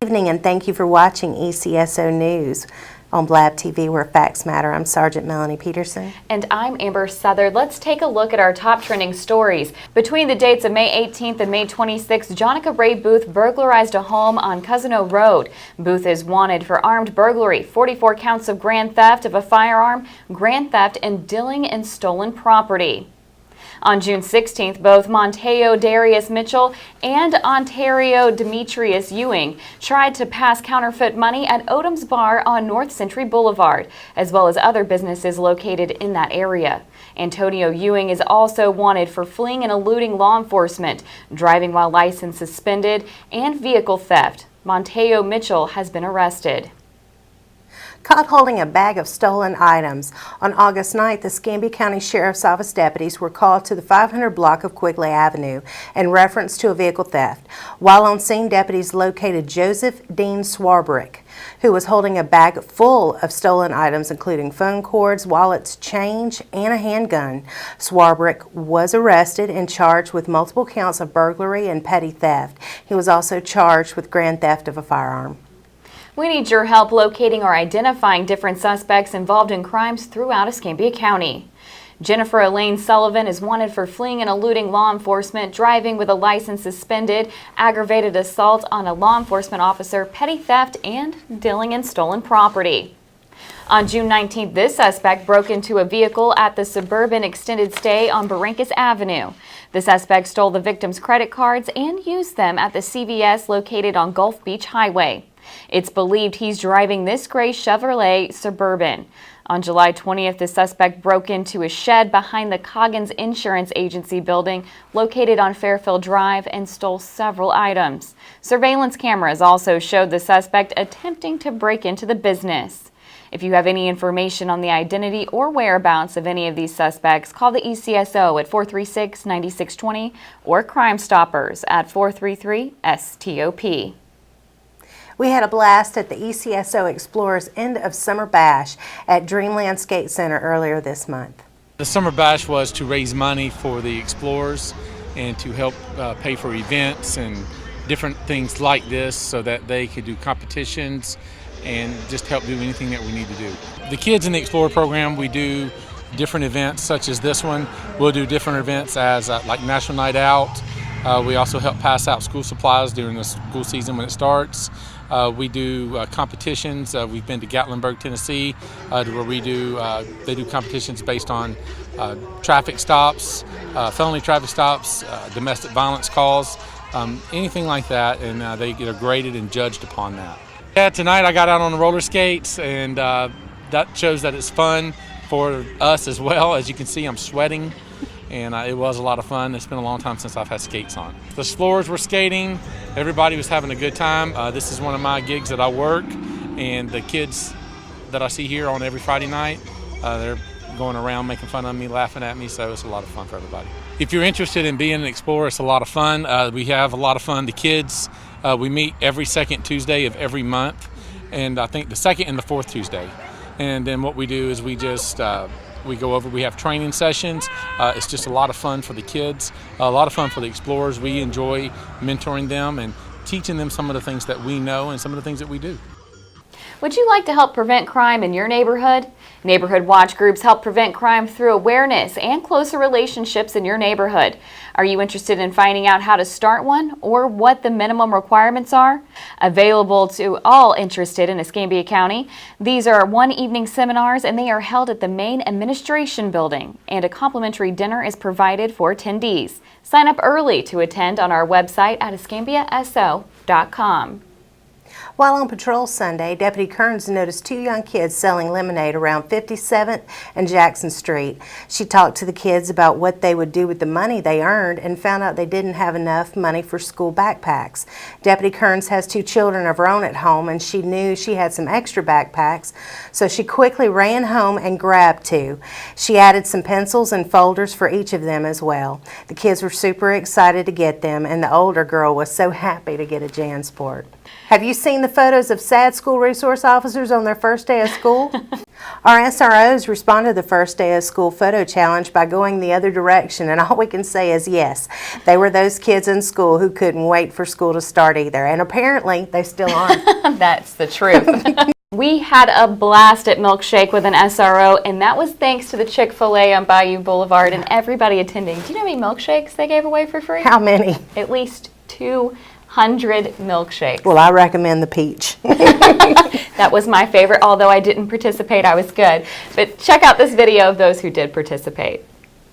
Good evening and thank you for watching ECSO News on Blab TV, where facts matter. I'm Sergeant Melanie Peterson. And I'm Amber Southard. Let's take a look at our top trending stories. Between the dates of May 18th and May 26th, Jonica Ray Booth burglarized a home on Cousino Road. Booth is wanted for armed burglary, 44 counts of grand theft of a firearm, grand theft, and dealing in stolen property. On June 16th, both Monteo Darius Mitchell and Ontario Demetrius Ewing tried to pass counterfeit money at Odom's Bar on North Century Boulevard, as well as other businesses located in that area. Antonio Ewing is also wanted for fleeing and eluding law enforcement, driving while license suspended, and vehicle theft. Monteo Mitchell has been arrested. Caught holding a bag of stolen items. On August 9th, the Escambia County Sheriff's Office deputies were called to the 500 block of Quigley Avenue in reference to a vehicle theft. While on scene, deputies located Joseph Dean Swarbrick, who was holding a bag full of stolen items, including phone cords, wallets, change, and a handgun. Swarbrick was arrested and charged with multiple counts of burglary and petty theft. He was also charged with grand theft of a firearm. We need your help locating or identifying different suspects involved in crimes throughout Escambia County. Jennifer Elaine Sullivan is wanted for fleeing and eluding law enforcement, driving with a license suspended, aggravated assault on a law enforcement officer, petty theft, and dealing in stolen property. On June 19th, this suspect broke into a vehicle at the Suburban Extended Stay on Barrancas Avenue. The suspect stole the victim's credit cards and used them at the CVS located on Gulf Beach Highway. It's believed he's driving this gray Chevrolet Suburban. On July 20th, the suspect broke into a shed behind the Coggins Insurance Agency building located on Fairfield Drive and stole several items. Surveillance cameras also showed the suspect attempting to break into the business. If you have any information on the identity or whereabouts of any of these suspects, call the ECSO at 436-9620 or Crime Stoppers at 433-STOP. We had a blast at the ECSO Explorers End of Summer Bash at Dreamland Skate Center earlier this month. The Summer Bash was to raise money for the Explorers and to help pay for events and different things like this so that they could do competitions and just help do anything that we need to do. The kids in the Explorer program, we do different events such as this one. We'll do different events as like National Night Out. We also help pass out school supplies during the school season when it starts. We do competitions. We've been to Gatlinburg, Tennessee, where we do they do competitions based on traffic stops, felony traffic stops, domestic violence calls, anything like that, and they get graded and judged upon that. Yeah, tonight I got out on the roller skates, and that shows that it's fun for us as well. As you can see, I'm sweating. And it was a lot of fun. It's been a long time since I've had skates on. The Explorers were skating. Everybody was having a good time. This is one of my gigs that I work, and the kids that I see here on every Friday night, they're going around making fun of me, laughing at me, so it's a lot of fun for everybody. If you're interested in being an Explorer, it's a lot of fun. We have a lot of fun. The kids, we meet every second Tuesday of every month, and I think the second and the fourth Tuesday. And then what we do is we just we go over, we have training sessions. It's just a lot of fun for the kids, a lot of fun for the Explorers. We enjoy mentoring them and teaching them some of the things that we know and some of the things that we do. Would you like to help prevent crime in your neighborhood? Neighborhood watch groups help prevent crime through awareness and closer relationships in your neighborhood. Are you interested in finding out how to start one or what the minimum requirements are? Available to all interested in Escambia County. These are one-evening seminars, and they are held at the main administration building, and a complimentary dinner is provided for attendees. Sign up early to attend on our website at escambiaso.com. While on patrol Sunday, Deputy Kearns noticed two young kids selling lemonade around 57th and Jackson Street. She talked to the kids about what they would do with the money they earned and found out they didn't have enough money for school backpacks. Deputy Kearns has two children of her own at home, and she knew she had some extra backpacks, so she quickly ran home and grabbed two. She added some pencils and folders for each of them as well. The kids were super excited to get them, and the older girl was so happy to get a JanSport. Have you seen the photos of sad school resource officers on their first day of school? Our SROs responded to the first day of school photo challenge by going the other direction, and all we can say is yes, they were those kids in school who couldn't wait for school to start either, and apparently they still aren't. That's the truth. We had a blast at Milkshake with an SRO, and that was thanks to the Chick-fil-A on Bayou Boulevard and everybody attending. Do you know how many milkshakes they gave away for free? How many? At least 200 milkshakes. Well, I recommend the peach. That was my favorite, although I didn't participate, I was good. But check out this video of those who did participate.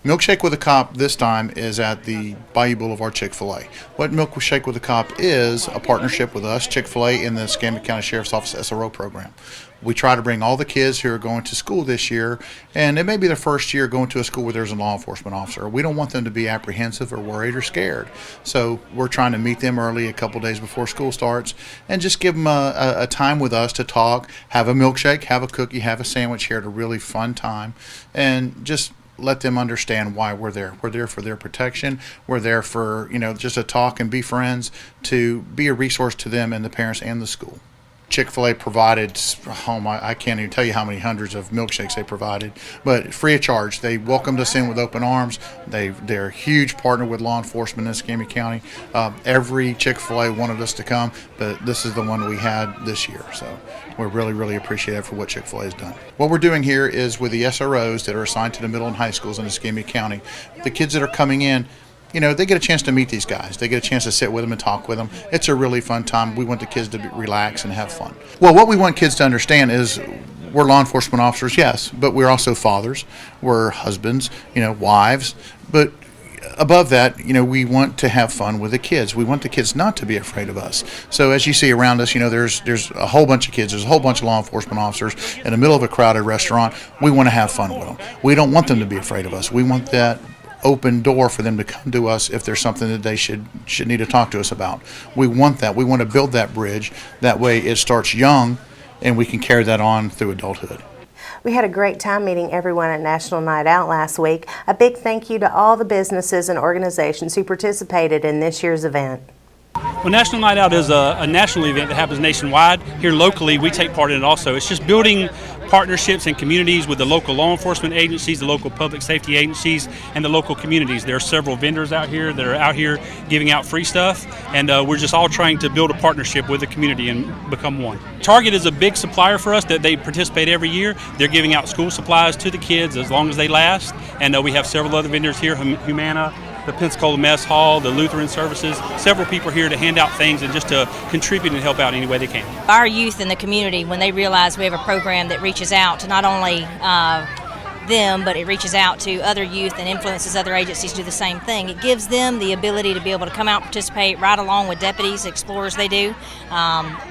Milkshake with a Cop this time is at the Bayou Boulevard Chick-fil-A. What Milkshake with a Cop is a partnership with us, Chick-fil-A, and the Escambia County Sheriff's Office SRO program. We try to bring all the kids who are going to school this year, and it may be their first year going to a school where there's a law enforcement officer. We don't want them to be apprehensive or worried or scared. So we're trying to meet them early, a couple days before school starts, and just give them a time with us to talk, have a milkshake, have a cookie, have a sandwich here at a really fun time, and just let them understand why we're there. We're there for their protection. We're there for, just to talk and be friends, to be a resource to them and the parents and the school. Chick-fil-A provided, I can't even tell you how many hundreds of milkshakes they provided, but free of charge. They welcomed us in with open arms. They're a huge partner with law enforcement in Escambia County. Every Chick-fil-A wanted us to come, but this is the one we had this year. So we're really, really appreciative for what Chick-fil-A has done. What we're doing here is with the SROs that are assigned to the middle and high schools in Escambia County, the kids that are coming in, they get a chance to meet these guys. They get a chance to sit with them and talk with them. It's a really fun time. We want the kids to relax and have fun. Well, what we want kids to understand is we're law enforcement officers, yes, but we're also fathers. We're husbands, wives. But above that, we want to have fun with the kids. We want the kids not to be afraid of us. So as you see around us, there's a whole bunch of kids. There's a whole bunch of law enforcement officers in the middle of a crowded restaurant. We want to have fun with them. We don't want them to be afraid of us. We want that open door for them to come to us if there's something that they should need to talk to us about. We want that. We want to build that bridge. That way it starts young and we can carry that on through adulthood. We had a great time meeting everyone at National Night Out last week. A big thank you to all the businesses and organizations who participated in this year's event. Well, National Night Out is a national event that happens nationwide. Here locally, we take part in it also. It's just building partnerships and communities with the local law enforcement agencies, the local public safety agencies, and the local communities. There are several vendors out here that are out here giving out free stuff, and we're just all trying to build a partnership with the community and become one. Target is a big supplier for us that they participate every year. They're giving out school supplies to the kids as long as they last, and we have several other vendors here, Humana, the Pensacola Mess Hall, the Lutheran Services, several people here to hand out things and just to contribute and help out any way they can. Our youth in the community, when they realize we have a program that reaches out to not only them, but it reaches out to other youth and influences other agencies to do the same thing. It gives them the ability to be able to come out and participate right along with deputies, explorers they do.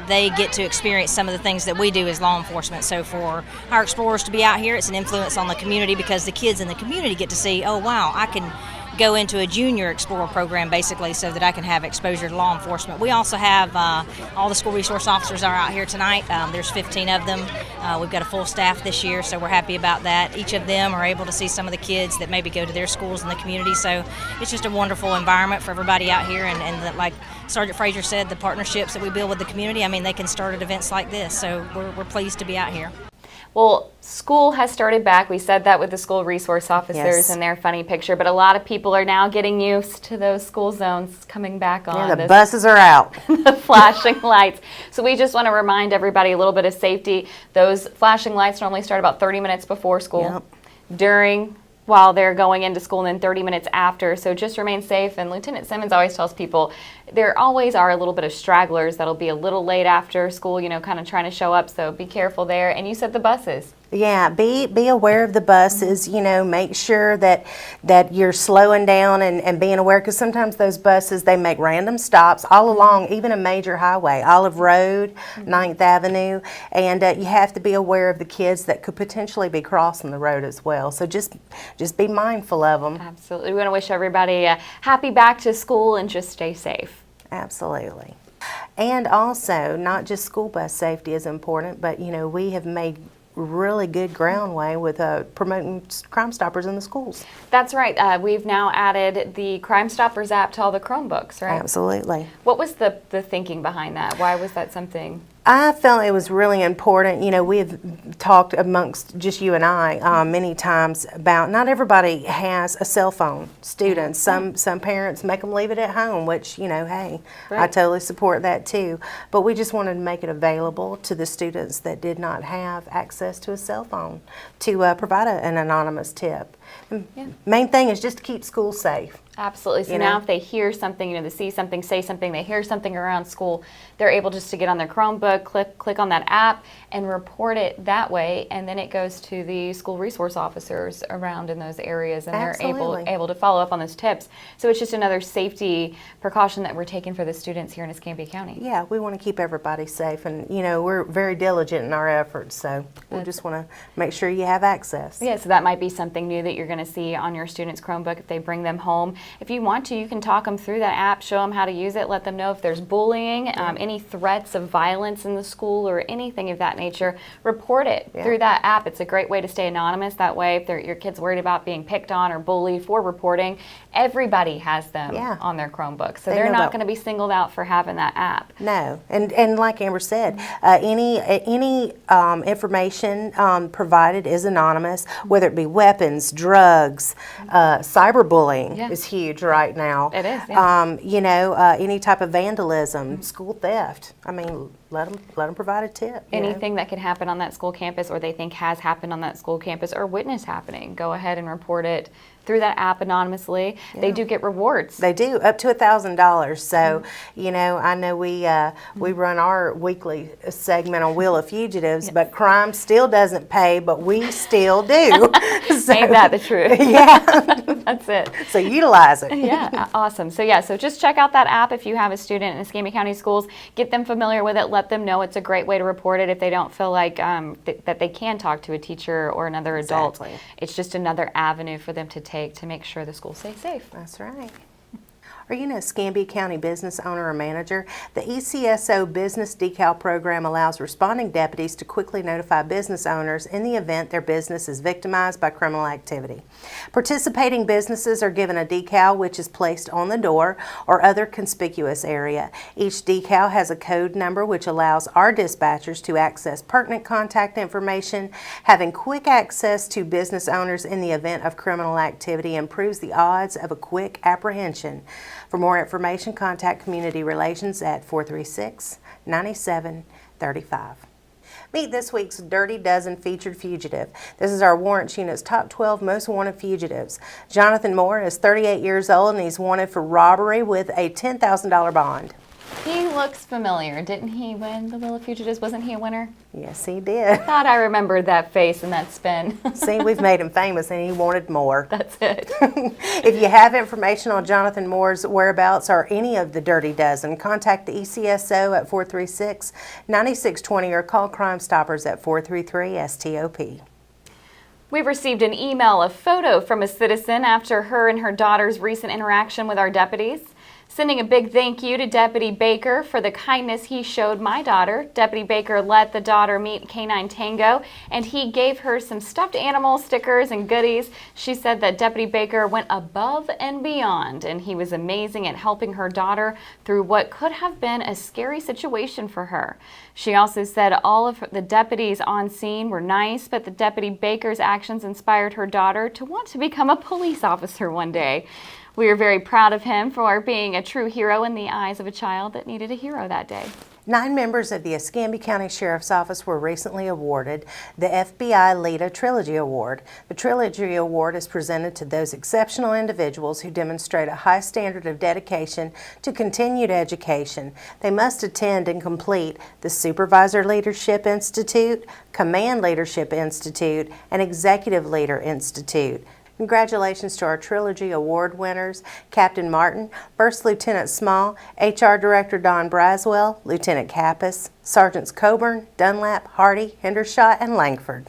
They get to experience some of the things that we do as law enforcement. So for our explorers to be out here, it's an influence on the community because the kids in the community get to see, oh wow, I can go into a junior explorer program basically so that I can have exposure to law enforcement. We also have all the school resource officers are out here tonight. There's 15 of them. We've got a full staff this year, so we're happy about that. Each of them are able to see some of the kids that maybe go to their schools in the community, so it's just a wonderful environment for everybody out here, and like Sergeant Frazier said, the partnerships that we build with the community, they can start at events like this, so we're pleased to be out here. Well, school has started back. We said that with the school resource officers Yes. and their funny picture, but a lot of people are now getting used to those school zones coming back on. Yeah, the buses are out. The flashing lights. So we just want to remind everybody a little bit of safety. Those flashing lights normally start about 30 minutes before school, during, while they're going into school, and then 30 minutes after. So just remain safe. And Lieutenant Simmons always tells people there always are a little bit of stragglers that'll be a little late after school, kind of trying to show up. So be careful there. And you said the buses. Yeah, be aware of the buses, make sure that you're slowing down and being aware, because sometimes those buses, they make random stops all along, even a major highway, Olive Road, 9th Avenue, and you have to be aware of the kids that could potentially be crossing the road as well. So just be mindful of them. Absolutely. We want to wish everybody a happy back to school and just stay safe. Absolutely. And also, not just school bus safety is important, but, we have made really good groundway with promoting Crime Stoppers in the schools. That's right. We've now added the Crime Stoppers app to all the Chromebooks, right? Absolutely. What was the thinking behind that? Why was that something? I felt it was really important. You know, we have talked amongst just you and I many times about not everybody has a cell phone. Students, some parents make them leave it at home, which, you know, hey, I totally support that too. But we just wanted to make it available to the students that did not have access to a cell phone to provide an anonymous tip. Main thing is just to keep school safe. Absolutely. So You now know? if they hear something, they see something, say something, they hear something around school, they're able just to get on their Chromebook, click on that app and report it that way, and then it goes to the school resource officers around in those areas, and they're Absolutely. able to follow up on those tips. So it's just another safety precaution that we're taking for the students here in Escambia County. Yeah, we want to keep everybody safe, and you know, we're very diligent in our efforts, so we just want to make sure you have access. Yeah, so that might be something new that you're going to see on your students' Chromebook if they bring them home. If you want to, you can talk them through that app, show them how to use it, let them know if there's bullying, any threats of violence in the school or anything of that nature, report it through that app. It's a great way to stay anonymous. That way, if your kid's worried about being picked on or bullied for reporting, everybody has them on their Chromebook. So they're not going to be singled out for having that app. No, and like Amber said, any information provided is anonymous, whether it be weapons, drugs, cyberbullying is huge right now. It is, yeah. You know, any type of vandalism, school theft. I mean, let them provide a tip. you know. Anything that could happen on that school campus or they think has happened on that school campus or witness happening, go ahead and report it through that app anonymously. They do get rewards. They do, up to $1,000. So, you know, I know we run our weekly segment on Wheel of Fugitives, but crime still doesn't pay, but we still do. So, Ain't that the truth? yeah. That's it. So utilize it. Yeah, awesome. So so just check out that app if you have a student in Escambia County Schools. Get them familiar with it. Let them know it's a great way to report it if they don't feel like that they can talk to a teacher or another adult. Exactly. It's just another avenue for them to take to make sure the school stays safe. That's right. Are you an Escambia County business owner or manager? The ECSO Business Decal Program allows responding deputies to quickly notify business owners in the event their business is victimized by criminal activity. Participating businesses are given a decal which is placed on the door or other conspicuous area. Each decal has a code number which allows our dispatchers to access pertinent contact information. Having quick access to business owners in the event of criminal activity improves the odds of a quick apprehension. For more information, contact Community Relations at 436-9735. Meet this week's Dirty Dozen featured fugitive. This is our warrants unit's top 12 most wanted fugitives. Jonathan Moore is 38 years old and he's wanted for robbery with a $10,000 bond. He looks familiar. Didn't he win the Wheel of Fugitives? Wasn't he a winner? Yes, he did. Thought I remembered that face and that spin. See, we've made him famous and he wanted more. That's it. If you have information on Jonathan Moore's whereabouts or any of the Dirty Dozen, contact the ECSO at 436-9620 or call Crime Stoppers at 433-STOP. We've received an email, a photo from a citizen after her and her daughter's recent interaction with our deputies. Sending a big thank you to Deputy Baker for the kindness he showed my daughter. Deputy Baker let the daughter meet Canine Tango, and he gave her some stuffed animal stickers and goodies. She said that Deputy Baker went above and beyond, and he was amazing at helping her daughter through what could have been a scary situation for her. She also said all of the deputies on scene were nice, but the Deputy Baker's actions inspired her daughter to want to become a police officer one day. We are very proud of him for being a true hero in the eyes of a child that needed a hero that day. 9 members of the Escambia County Sheriff's Office were recently awarded the FBI LEDA Trilogy Award. The Trilogy Award is presented to those exceptional individuals who demonstrate a high standard of dedication to continued education. They must attend and complete the Supervisor Leadership Institute, Command Leadership Institute, and Executive Leader Institute. Congratulations to our Trilogy Award winners, Captain Martin, First Lieutenant Small, HR Director Don Braswell, Lieutenant Kappas, Sergeants Coburn, Dunlap, Hardy, Hendershot, and Langford.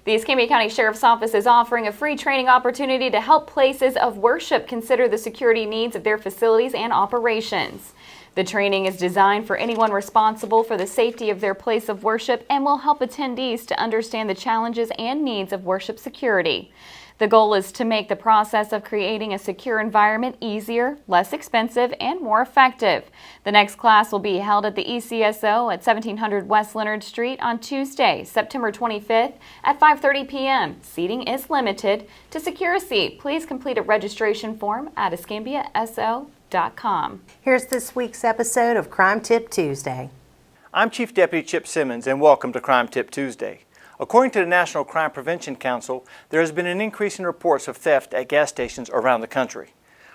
The Escambia County Sheriff's Office is offering a free training opportunity to help places of worship consider the security needs of their facilities and operations. The training is designed for anyone responsible for the safety of their place of worship and will help attendees to understand the challenges and needs of worship security. The goal is to make the process of creating a secure environment easier, less expensive, and more effective. The next class will be held at the ECSO at 1700 West Leonard Street on Tuesday, September 25th at 5:30 p.m. Seating is limited. To secure a seat, please complete a registration form at escambiaso.com. Here's this week's episode of Crime Tip Tuesday. I'm Chief Deputy Chip Simmons, and welcome to Crime Tip Tuesday. According to the National Crime Prevention Council, there has been an increase in reports of theft at gas stations around the country.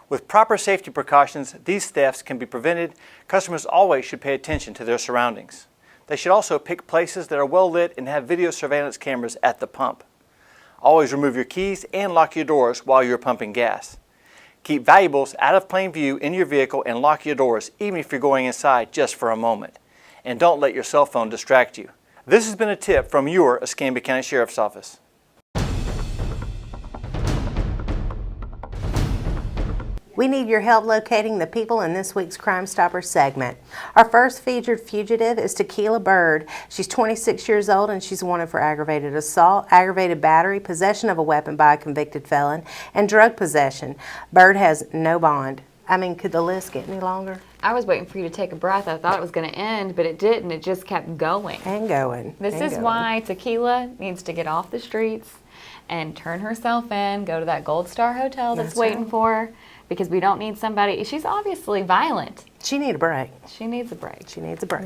With proper safety precautions, these thefts can be prevented. Customers always should pay attention to their surroundings. They should also pick places that are well lit and have video surveillance cameras at the pump. Always remove your keys and lock your doors while you're pumping gas. Keep valuables out of plain view in your vehicle and lock your doors even if you're going inside just for a moment. And don't let your cell phone distract you. This has been a tip from your Escambia County Sheriff's Office. We need your help locating the people in this week's Crime Stopper segment. Our first featured fugitive is Tequila Bird. She's 26 years old and she's wanted for aggravated assault, aggravated battery, possession of a weapon by a convicted felon, and drug possession. Bird has no bond. I mean, could the list get any longer? I was waiting for you to take a breath. I thought it was going to end, but it didn't. It just kept going. And going. This is why Tequila needs to get off the streets and turn herself in, go to that Gold Star Hotel that's waiting for her, because we don't need somebody. She's obviously violent. She needs a break. She needs a break. She needs a break.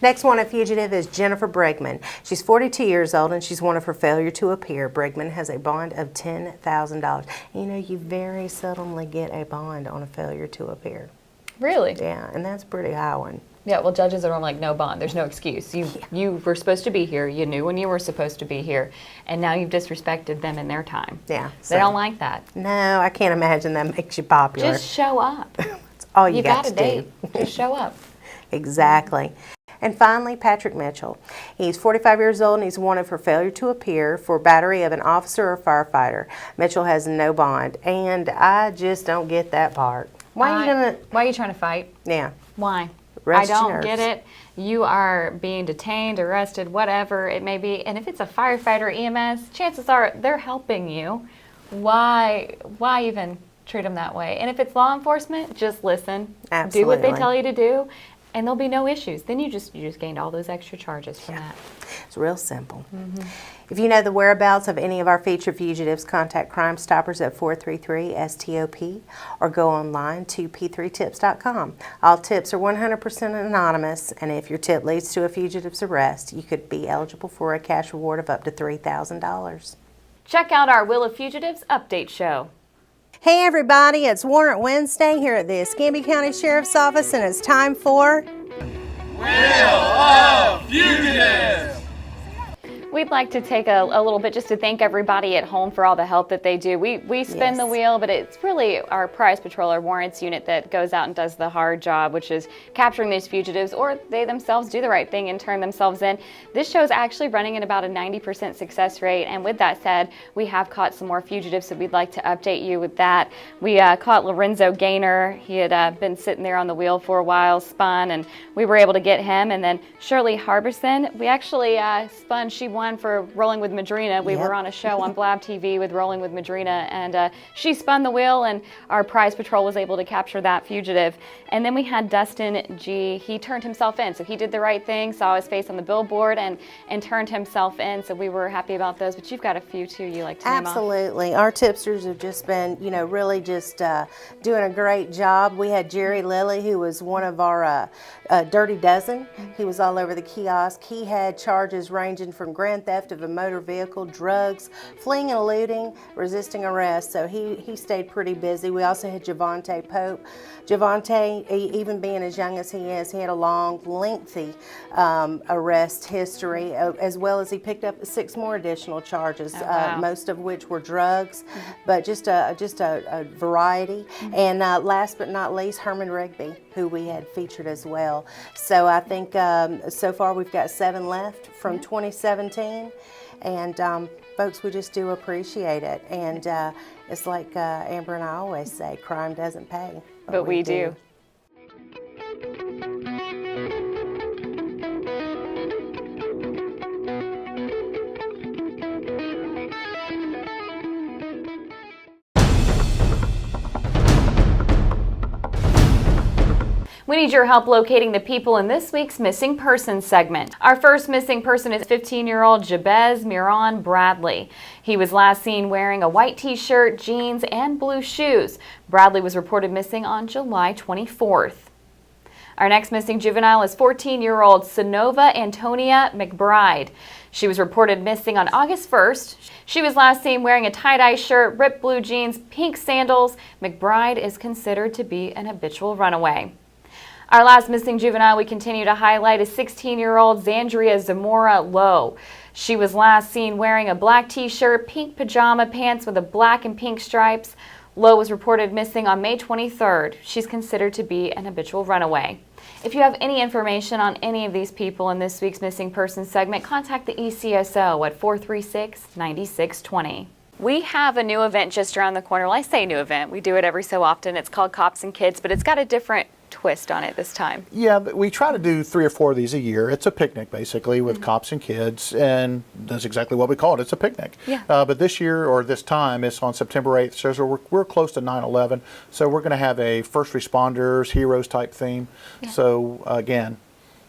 Next one, a fugitive, is Jennifer Bregman. She's 42 years old and she's wanted for failure to appear. Bregman has a bond of $10,000. You know, you very seldomly get a bond on a failure to appear. Really? Yeah, and that's a pretty high one. Yeah, well, judges are like, no bond. There's no excuse. You were supposed to be here. You knew when you were supposed to be here. And now you've disrespected them in their time. Yeah. They don't like that. No, I can't imagine that makes you popular. Just show up. That's all you got got to a date. do. Just show up. Exactly. And finally, Patrick Mitchell. He's 45 years old and he's wanted for failure to appear for battery of an officer or firefighter. Mitchell has no bond, and I just don't get that part. Why are you trying to fight? Yeah. Why? Rest I your don't nerves. get it. You are being detained, arrested, whatever it may be. And if it's a firefighter, EMS, chances are they're helping you. Why even treat them that way? And if it's law enforcement, just listen. Absolutely. Do what they tell you to do, and there'll be no issues. Then you just gained all those extra charges from that. It's real simple. If you know the whereabouts of any of our featured fugitives, contact Crime Stoppers at 433-STOP or go online to p3tips.com. All tips are 100% anonymous, and if your tip leads to a fugitive's arrest, you could be eligible for a cash reward of up to $3,000. Check out our Will of Fugitives update show. Hey everybody, it's Warrant Wednesday here at the Escambia County Sheriff's Office, and it's time for We'd like to take a little bit just to thank everybody at home for all the help that they do. We spin the wheel, but it's really our prize patrol, our warrants unit, that goes out and does the hard job, which is capturing these fugitives, or they themselves do the right thing and turn themselves in. This show is actually running at about a 90% success rate, and with that said, we have caught some more fugitives, so we'd like to update you with that. We caught Lorenzo Gaynor. He had been sitting there on the wheel for a while, spun, and we were able to get him. And then Shirley Harbison, we actually spun. She won for Rolling with Madrina. We were on a show on Blab TV with Rolling with Madrina, and she spun the wheel, and our prize patrol was able to capture that fugitive. And then we had Dustin G. He turned himself in, so he did the right thing, saw his face on the billboard, and turned himself in, so we were happy about those. But you've got a few too you like to name off. Absolutely. Our tipsters have just been, really just doing a great job. We had Jerry Lilly, who was one of our Dirty Dozen. He was all over the kiosk. He had charges ranging from grand theft of a motor vehicle, drugs, fleeing and eluding, resisting arrest. So he stayed pretty busy. We also had Javante Pope. Javante, even being as young as he is, he had a long, lengthy arrest history, as well as he picked up 6 more additional charges, most of which were drugs, but just a variety. And last but not least, Herman Rigby, who we had featured as well. So I think so far we've got 7 left from 2017, and folks, we just do appreciate it. And it's like Amber and I always say, crime doesn't pay. But we do. need your help locating the people in this week's Missing Persons segment. Our first missing person is 15-year-old Jabez Miron Bradley. He was last seen wearing a white t-shirt, jeans, and blue shoes. Bradley was reported missing on July 24th. Our next missing juvenile is 14-year-old Sonova Antonia McBride. She was reported missing on August 1st. She was last seen wearing a tie-dye shirt, ripped blue jeans, pink sandals. McBride is considered to be an habitual runaway. Our last missing juvenile we continue to highlight is 16-year-old Zandria Zamora Lowe. She was last seen wearing a black t-shirt, pink pajama pants with a black and pink stripes. Lowe was reported missing on May 23rd. She's considered to be an habitual runaway. If you have any information on any of these people in this week's Missing Persons segment, contact the ECSO at 436-9620. We have a new event just around the corner. Well, I say new event. We do it every so often. It's called Cops and Kids, but it's got a different twist on it this time. Yeah, but we try to do 3 or 4 of these a year. It's a picnic basically with cops and kids, and that's exactly what we call it. It's a picnic. Yeah. But this year, or this time, it's on September 8th. So we're close to 9/11. So we're going to have a first responders, heroes type theme. Yeah. So again,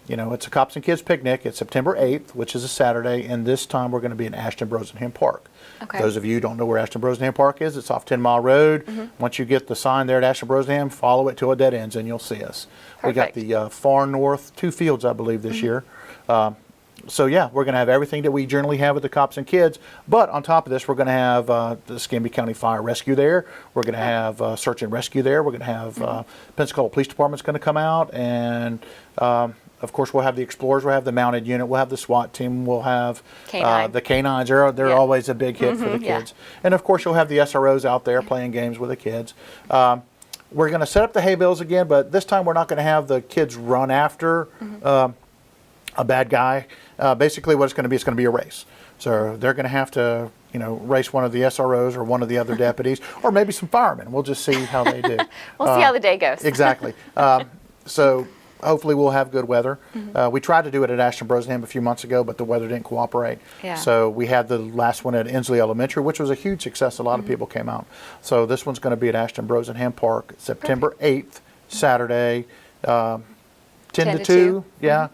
you know, it's a cops and kids picnic. It's September 8th, which is a Saturday, and this time we're going to be in Ashton Brosenham Park. Okay. Those of you who don't know where Ashton Brosenham Park is, it's off 10 Mile Road. Once you get the sign there at Ashton Brosenham, follow it till it dead ends and you'll see us. We got Perfect. the far north 2 fields, I believe, this year. So yeah, we're going to have everything that we generally have with the cops and kids, but on top of this, we're going to have the Escambia County Fire Rescue there. We're going to have search and rescue there. We're going to have Pensacola Police Department's going to come out, and of course, we'll have the Explorers, we'll have the mounted unit, we'll have the SWAT team, we'll have K-9. the K-9s. They're Yeah. always a big hit for the kids. And of course, you'll have the SROs out there playing games with the kids. We're going to set up the hay bales again, but this time we're not going to have the kids run after a bad guy. Basically, what it's going to be a race. So they're going to have to, you know, race one of the SROs or one of the other deputies, or maybe some firemen. We'll just see how they do. We'll see how the day goes. Exactly. So hopefully we'll have good weather. We tried to do it at Ashton Brosenham a few months ago, but the weather didn't cooperate. Yeah. So we had the last one at Inslee Elementary, which was a huge success. A lot of people came out. So this one's going to be at Ashton Brosenham Park, September 8th, Saturday, 10 to 2. Yeah.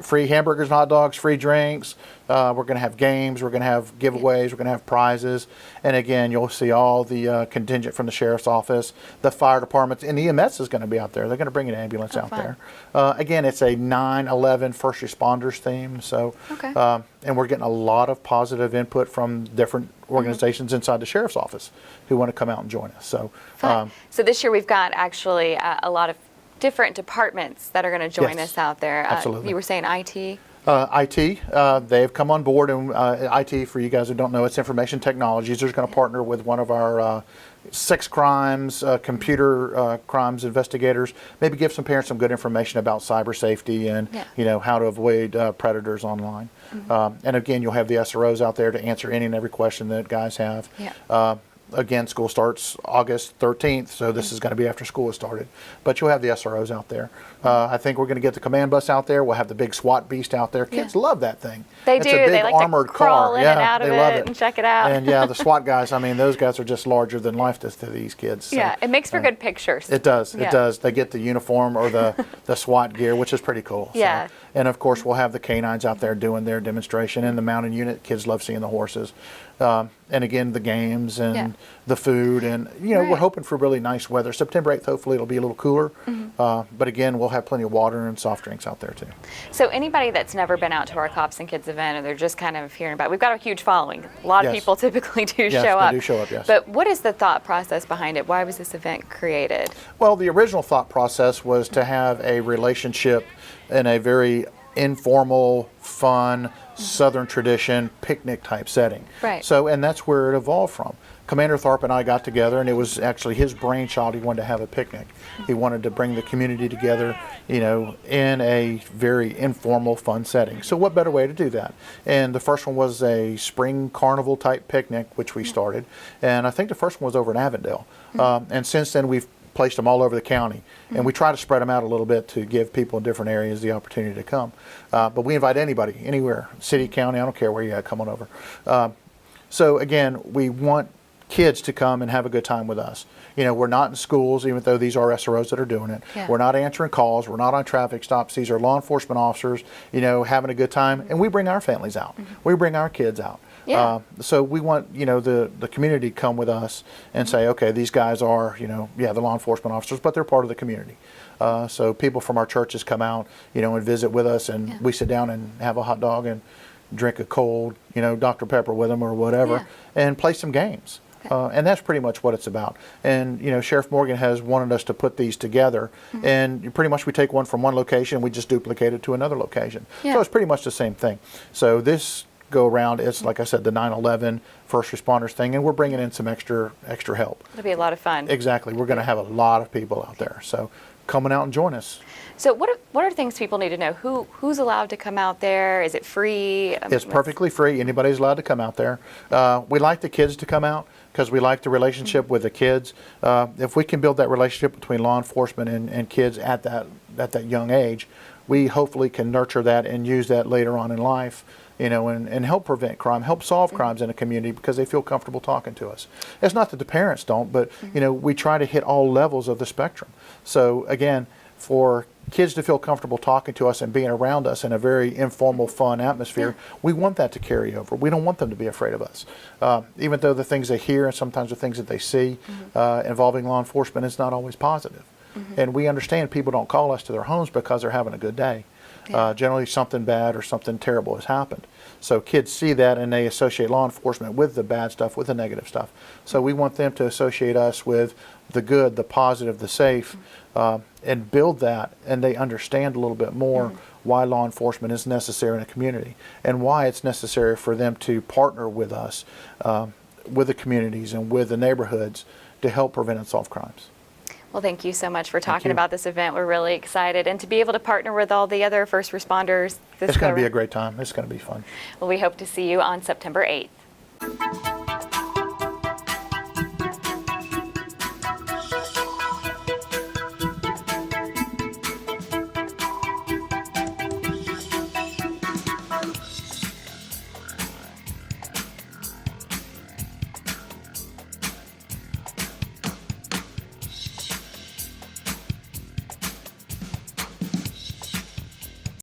Free hamburgers and hot dogs, free drinks. We're going to have games. We're going to have giveaways. We're going to have prizes. And again, you'll see all the contingent from the sheriff's office, the fire departments, and EMS is going to be out there. They're going to bring an ambulance out fun. there. Again, it's a 9/11 first responders theme. So, Okay. and we're getting a lot of positive input from different organizations inside the sheriff's office who want to come out and join us. So, Fun. So this year we've got actually a lot of different departments that are going to join Yes. us out there. Absolutely. You were saying IT? IT, they've come on board, and IT, for you guys who don't know, it's information technologies. They're going to partner with one of our sex crimes, computer crimes investigators, maybe give some parents some good information about cyber safety and you know, how to avoid predators online. And again, you'll have the SROs out there to answer any and every question that guys have. Yeah. Again, school starts August 13th, so this is going to be after school has started. But you'll have the SROs out there. I think we're going to get the command bus out there. We'll have the big SWAT beast out there. Kids love that thing. They It's do. a big They like armored to crawl car. in Yeah, and out of they love it and check it out. And yeah, the SWAT guys, I mean, those guys are just larger than life to these kids. So, Yeah, it makes for good pictures. It does. Yeah. It does. They get the uniform or the SWAT gear, which is pretty cool. So, Yeah. and of course, we'll have the K-9s out there doing their demonstration, and the mounted unit. Kids love seeing the horses. And again, the games and the food, and you know, we're Right. hoping for really nice weather. September 8th, hopefully it'll be a little cooler. But again, we'll have plenty of water and soft drinks out there too. So anybody that's never been out to our Cops and Kids event, or they're just kind of hearing about it, we've got a huge following. A lot of Yes. people typically do Yes, show they up. do show up, yes. But what is the thought process behind it? Why was this event created? Well, the original thought process was to have a relationship in a very informal, fun, Southern tradition picnic type setting. Right. So, and that's where it evolved from. Commander Tharp and I got together, and it was actually his brainchild. He wanted to have a picnic. He wanted to bring the community together, you know, in a very informal, fun setting. So what better way to do that? And the first one was a spring carnival type picnic, which we started. And I think the first one was over in Avondale. And since then, we've placed them all over the county, and we try to spread them out a little bit to give people in different areas the opportunity to come. But we invite anybody, anywhere, city, county, I don't care where you're at, come on over. So again, we want kids to come and have a good time with us. You know, we're not in schools, even though these are SROs that are doing it. Yeah. We're not answering calls. We're not on traffic stops. These are law enforcement officers, you know, having a good time. And we bring our families out. We bring our kids out. Yeah. So we want, you know, the community to come with us and say, okay, these guys are, you know, yeah, the law enforcement officers, but they're part of the community. So people from our churches come out, you know, and visit with us, and we sit down and have a hot dog and drink a cold, you know, Dr. Pepper with them or whatever, and play some games. And that's pretty much what it's about. And, you know, Sheriff Morgan has wanted us to put these together, and pretty much we take one from one location, we just duplicate it to another location. So it's pretty much the same thing. So this go around, it's like I said, the 9/11 first responders thing, and we're bringing in some extra help. It'll be a lot of fun. Exactly. We're going to have a lot of people out there. So coming out and join us. So what are things people need to know? Who's allowed to come out there? Is it free? It's perfectly free. Anybody's allowed to come out there. We like the kids to come out because we like the relationship with the kids. If we can build that relationship between law enforcement and kids at that young age, we hopefully can nurture that and use that later on in life, you know, and help prevent crime, help solve crimes in a community because they feel comfortable talking to us. It's not that the parents don't, but, you know, we try to hit all levels of the spectrum. So, again, for kids to feel comfortable talking to us and being around us in a very informal, fun atmosphere, we want that to carry over. We don't want them to be afraid of us. Even though the things they hear and sometimes the things that they see involving law enforcement is not always positive. And we understand people don't call us to their homes because they're having a good day. Generally something bad or something terrible has happened. So kids see that and they associate law enforcement with the bad stuff, with the negative stuff. So we want them to associate us with the good, the positive, the safe, and build that, and they understand a little bit more why law enforcement is necessary in a community and why it's necessary for them to partner with us, with the communities and with the neighborhoods to help prevent and solve crimes. Well, thank you so much for talking about this event. We're really excited. And to be able to partner with all the other first responders. It's going to be a great time. It's going to be fun. Well, we hope to see you on September 8th.